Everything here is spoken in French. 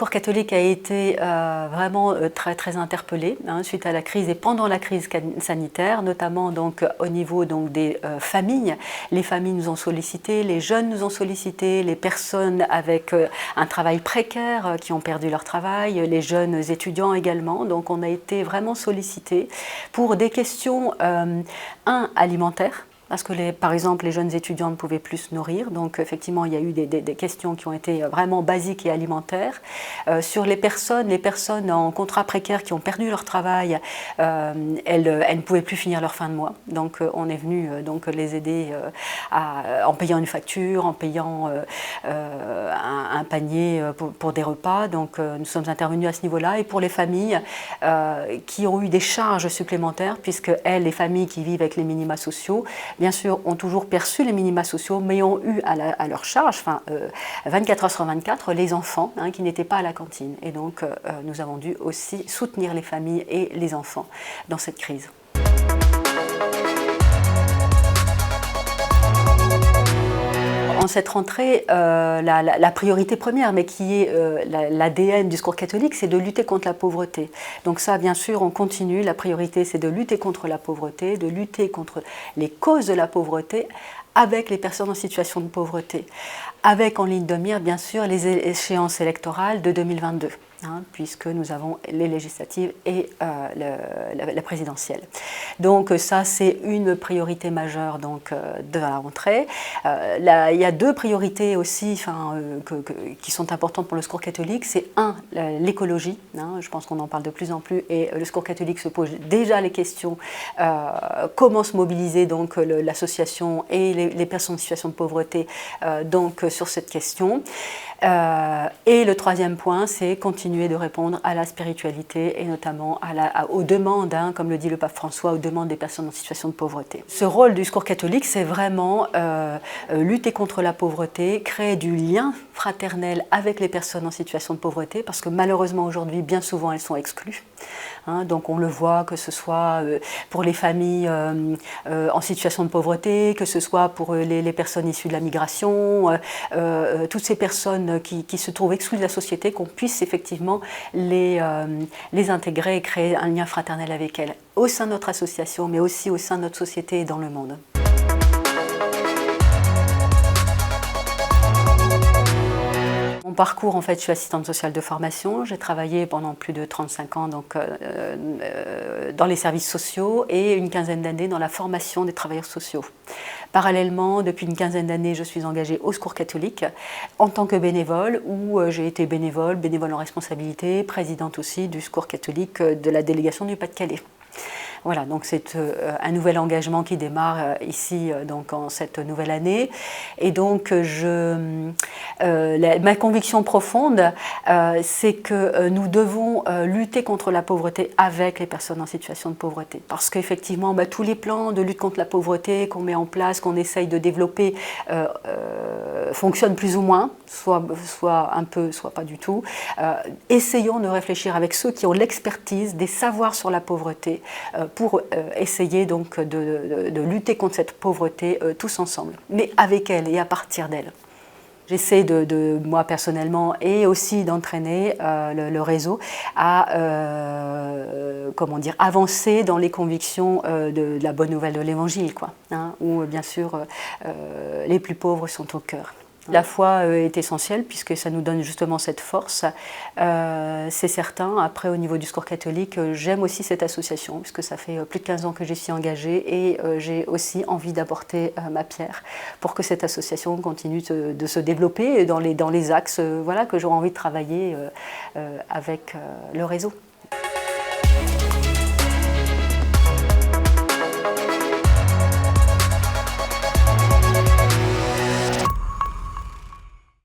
Secours catholique a été vraiment très interpellé suite à la crise et pendant la crise sanitaire, notamment donc au niveau donc des familles. Les familles nous ont sollicité, les jeunes nous ont sollicité, les personnes avec un travail précaire qui ont perdu leur travail, les jeunes étudiants également. Donc on a été vraiment sollicités pour des questions alimentaires. Parce que, par exemple, les jeunes étudiants ne pouvaient plus se nourrir. Donc, effectivement, il y a eu des questions qui ont été vraiment basiques et alimentaires. Sur les personnes en contrat précaire qui ont perdu leur travail, elles ne pouvaient plus finir leur fin de mois. Donc, on est venu les aider en payant une facture, en payant un panier pour des repas. Donc, nous sommes intervenus à ce niveau-là. Et pour les familles qui ont eu des charges supplémentaires, puisque les familles qui vivent avec les minima sociaux, bien sûr, ont toujours perçu les minima sociaux, mais ont eu à leur charge, 24 heures sur 24, les enfants qui n'étaient pas à la cantine. Et donc, nous avons dû aussi soutenir les familles et les enfants dans cette crise. En cette rentrée, la priorité première, mais qui est l'ADN du Secours catholique, c'est de lutter contre la pauvreté. Donc ça, bien sûr, on continue. La priorité, c'est de lutter contre la pauvreté, de lutter contre les causes de la pauvreté avec les personnes en situation de pauvreté. Avec en ligne de mire, bien sûr, les échéances électorales de 2022. Puisque nous avons les législatives et la présidentielle. Donc ça, c'est une priorité majeure de la rentrée. Il y a deux priorités aussi qui sont importantes pour le Secours catholique. C'est l'écologie. Je pense qu'on en parle de plus en plus et le Secours catholique se pose déjà les questions comment se mobiliser l'association et les personnes en situation de pauvreté sur cette question. Et le troisième point, c'est continuer de répondre à la spiritualité et notamment aux demandes, comme le dit le pape François, aux demandes des personnes en situation de pauvreté. Ce rôle du Secours catholique, c'est vraiment lutter contre la pauvreté, créer du lien fraternel avec les personnes en situation de pauvreté, parce que malheureusement aujourd'hui, bien souvent, elles sont exclues. Donc on le voit, que ce soit pour les familles en situation de pauvreté, que ce soit pour les personnes issues de la migration, toutes ces personnes qui se trouvent exclues de la société, qu'on puisse effectivement les intégrer et créer un lien fraternel avec elles, au sein de notre association, mais aussi au sein de notre société et dans le monde. Mon parcours, en fait, je suis assistante sociale de formation. J'ai travaillé pendant plus de 35 ans dans les services sociaux et une quinzaine d'années dans la formation des travailleurs sociaux. Parallèlement, depuis une quinzaine d'années, je suis engagée au Secours catholique en tant que bénévole, où j'ai été bénévole en responsabilité, présidente aussi du Secours catholique de la délégation du Pas-de-Calais. Voilà, donc c'est un nouvel engagement qui démarre ici en cette nouvelle année. Et donc ma conviction profonde, c'est que nous devons lutter contre la pauvreté avec les personnes en situation de pauvreté. Parce qu'effectivement, tous les plans de lutte contre la pauvreté qu'on met en place, qu'on essaye de développer, fonctionnent plus ou moins, soit un peu, soit pas du tout. Essayons de réfléchir avec ceux qui ont l'expertise, des savoirs sur la pauvreté, pour essayer de lutter contre cette pauvreté tous ensemble, mais avec elle et à partir d'elle. J'essaie moi personnellement et aussi d'entraîner le réseau à avancer dans les convictions de la bonne nouvelle de l'Évangile, où bien sûr les plus pauvres sont au cœur. La foi est essentielle puisque ça nous donne justement cette force, c'est certain. Après, au niveau du Secours catholique, j'aime aussi cette association puisque ça fait plus de 15 ans que j'y suis engagée et j'ai aussi envie d'apporter ma pierre pour que cette association continue de se développer dans les axes que j'aurais envie de travailler avec le réseau.